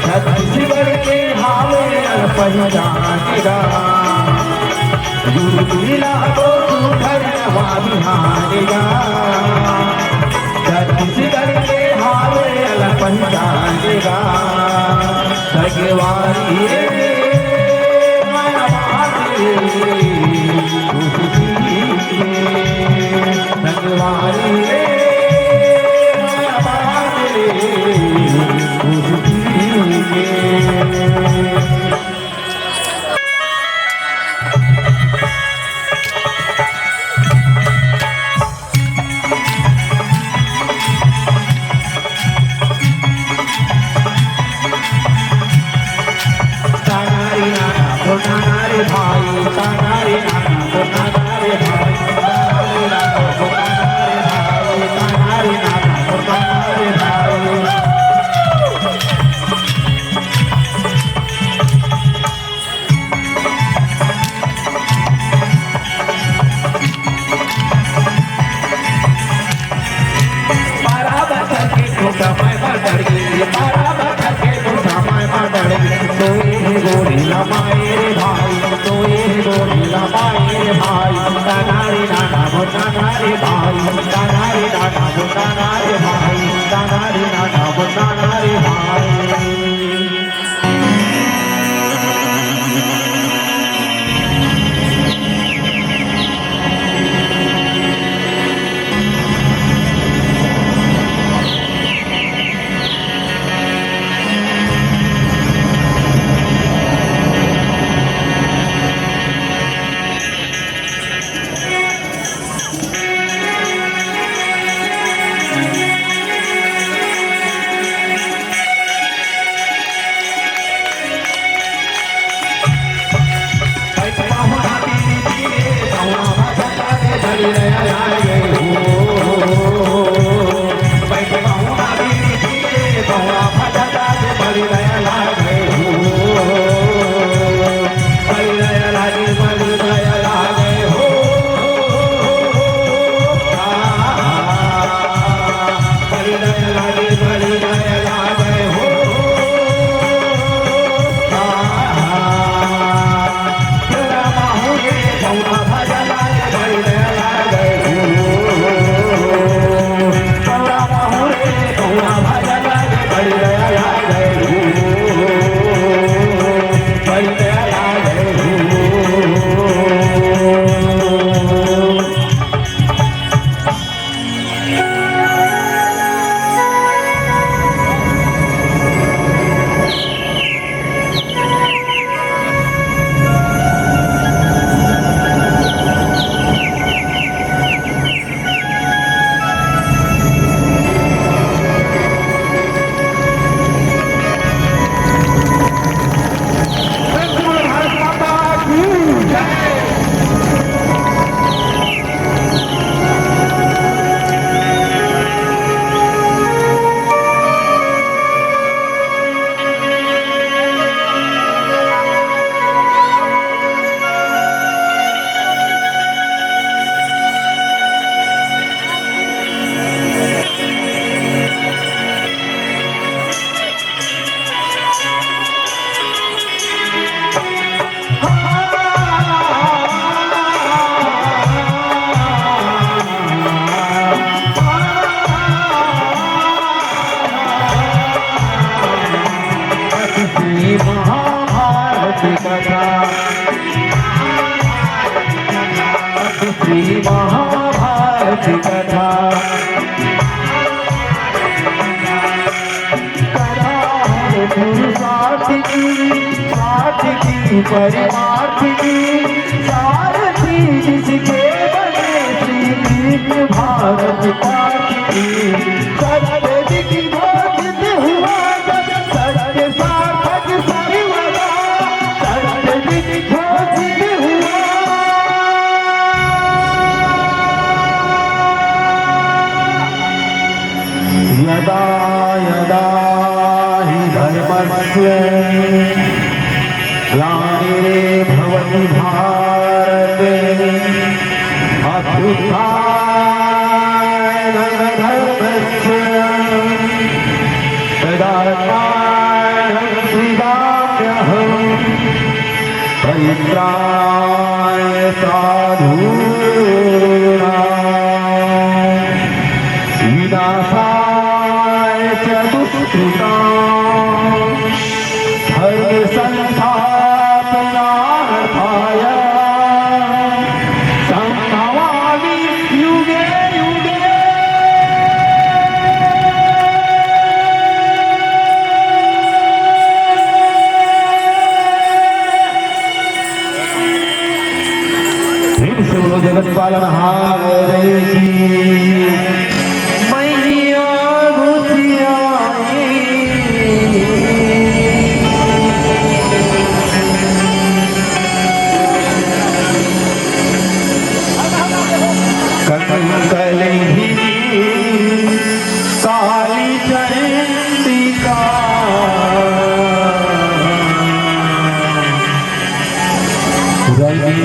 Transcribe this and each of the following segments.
छत्तीसगढ़ के भावे पहचानेगा गुरुला को घर नवा बिहारेगा छत्तीसगढ़ के भावे पहचानेगा भगवानी भगवानी पाठ की परमार्थ की सारथी जिसके बने श्री कृष्ण भारत पाठ की सत्य दिख घोषित हुआ सत्य सार्थक सर्वदा सत्य दिख घोषित हुआ यदा यदा हि धर्मस्य ग्लानिर्भवति भारते अभ्युत्थानधर्मस्य तदात्मानं सृजाम्यहम् परित्राणाय साधूनां विनाशाय च दुष्कृतां धर्म संस्थापनार्थाय संभवामि युगे युगे। फिर से बोलो जगत पालनहार की मैया घुसियाई कंकलही काली चंडिका रवि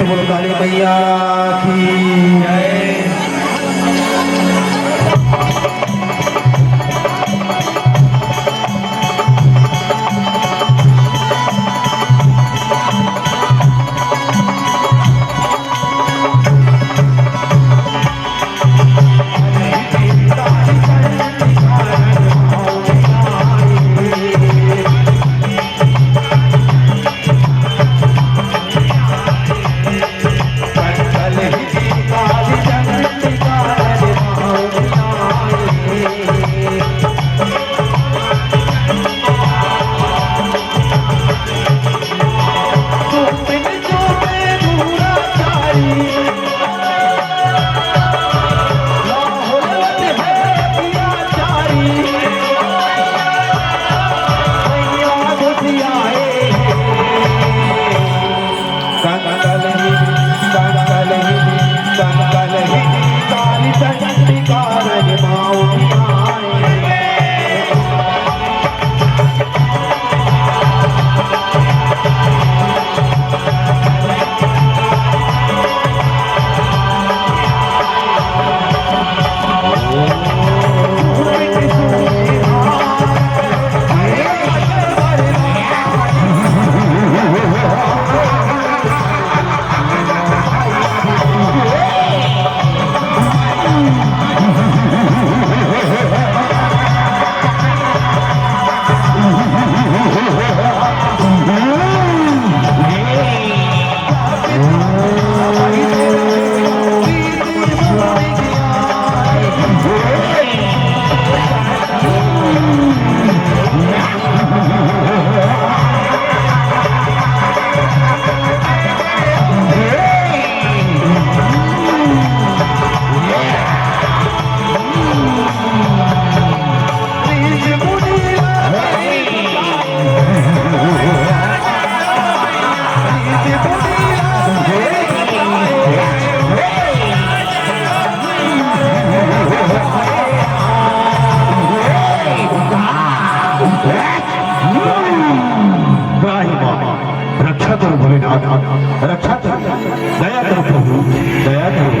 बोलो काली मैया की जय। रक्षा करो भोलेनाथ, रक्षा करो, दया करो प्रभु, दया करो।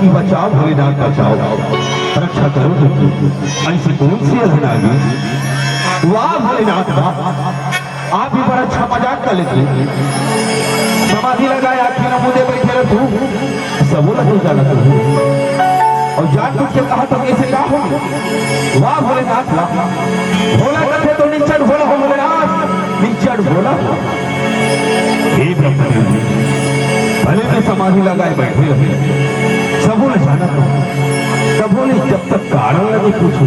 कि बचाओ भोलेनाथ बचाओ, रक्षा करो। ऐसी कौन सी अधन आ गई? वाह भोलेनाथ वाह, आप भी बड़ा अच्छा मजाक कर लेते। समाधि लगाए आखिर नमूदे बैठे रहे तू सब लगे जाना तू और जान कुछ के कहा तो कैसे क्या हो? वाह भोलेनाथ वाह, भोला कथे तो निचड़ भोला हो भोलेनाथ, निचड़ भोला। हे ब्रह्मदेव भले में समाधि लगाए बैठे रहे, सबों ने जाना तो सबों ने जब तक कारण लगे पूछो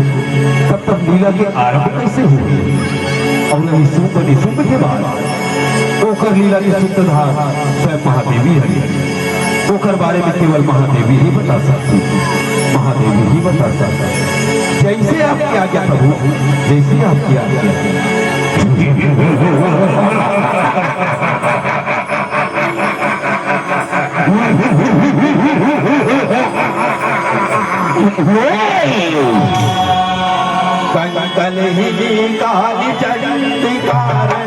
तब तक लीला के आरंभ कैसे हुए और निशुंभ के बाद ओकर लीला की सूत्रधार स्वयं महादेवी हरि, ओकर बारे में केवल महादेवी ही बता सकती, महादेवी ही बता सकता। जैसे आपकी आज्ञा प्रभु, जैसे आपकी आज्ञा। कंकल ही काली चंडी कारण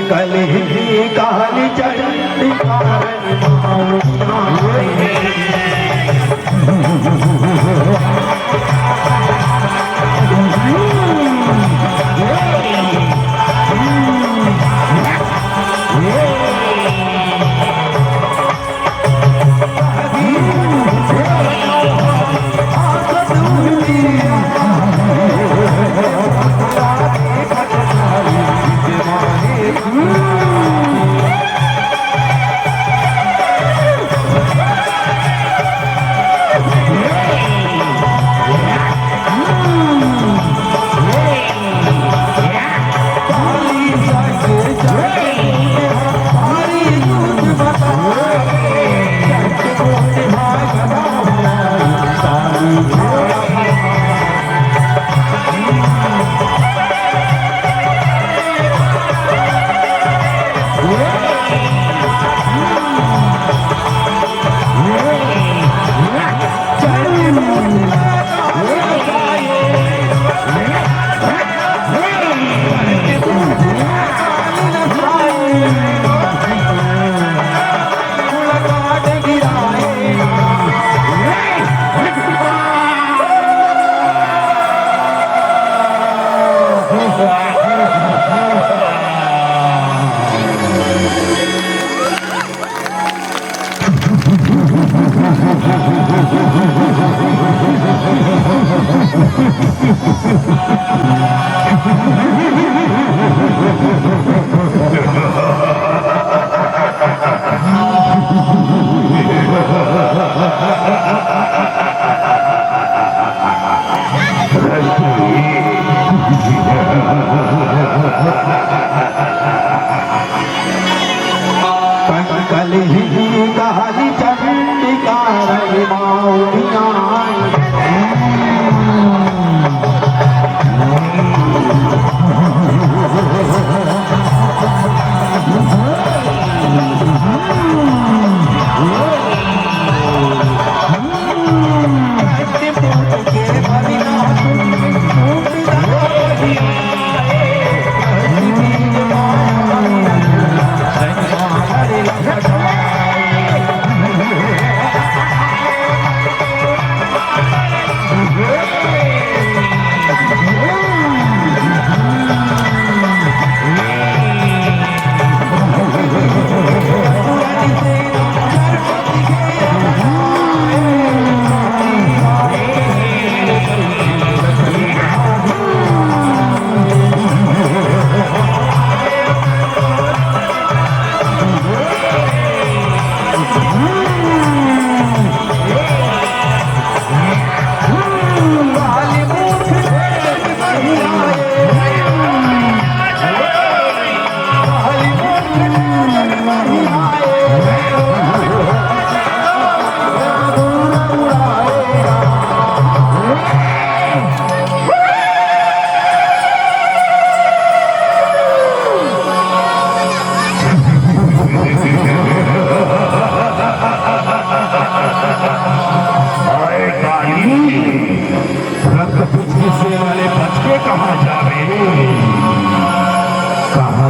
काली चंडी कारण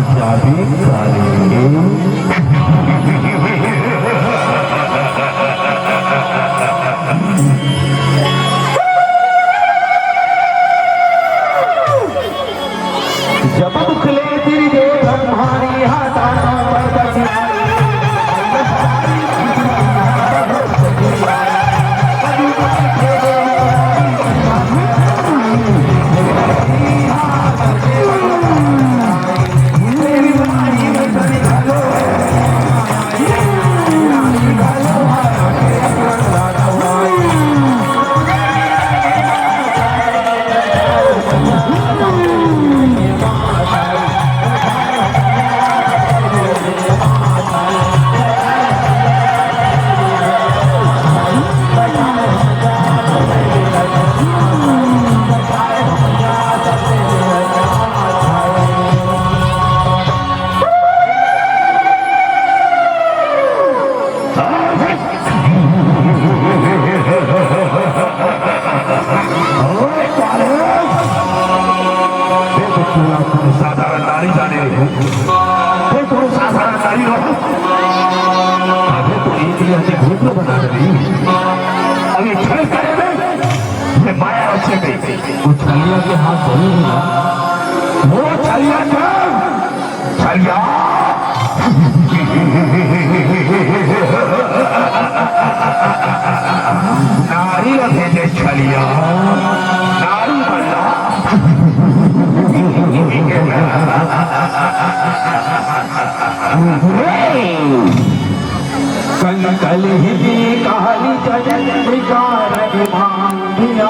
जाबे काले जब उखले तेरी दे ब्रह्मानी हाथाना साधारण नारी जाने तो साधारण नारी रहो अबे तो एक ऐसे भूत बना रही अभी छल करे ये माया अच्छे पे वो छलिया के हाथ धोने ना वो छलिया क्या छलिया नारी भेजे छलिया नारी बनना कंकल ही काली चंद्रिका रविमांगिया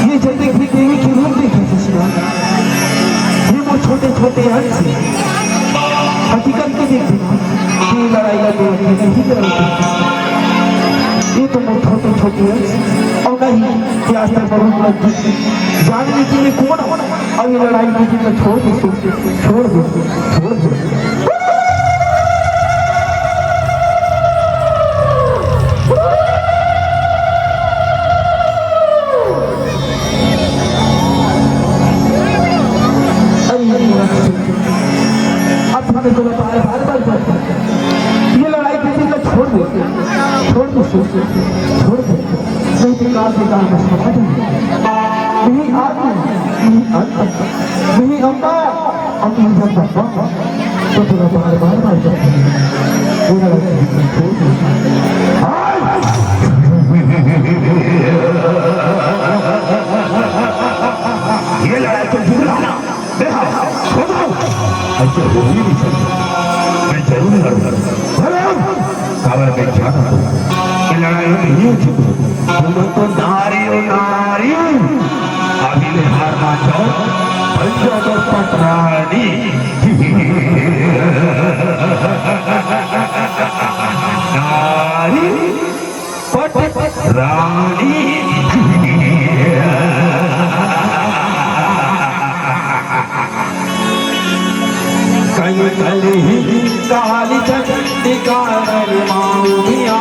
ये जब देखी देवी की रूप देखे ये वो छोटे छोटे अंश हकीकत के देखते ये लड़ाई का नहीं लड़ते ये तो वो छोटे छोटे अंश और नहीं कि आज तक बहुत जानने के लिए कौन और ये लड़ाई की छोड़ दो छोड़ दो छोड़ दो नहीं अम्मा अम्मा जब पापा तो तेरा बार बार मार जाता है मेरा ये लड़ाई तो दूर रहना देखा ऐसे हो ही नहीं सकता मैं जरूर लड़ूंगा खबर में क्या करूँ ये लड़ाई नहीं उचित तुम तो नारी हो नारी अभी ले हार मान जाओ पंचों पटरानी नारी पटरानी कल कल ही काली चंडिका माऊमिया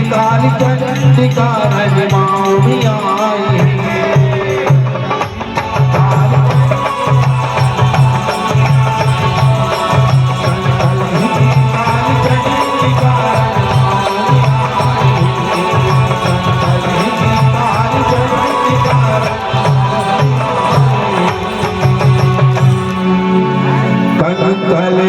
काली चंडिका माऊमिया कल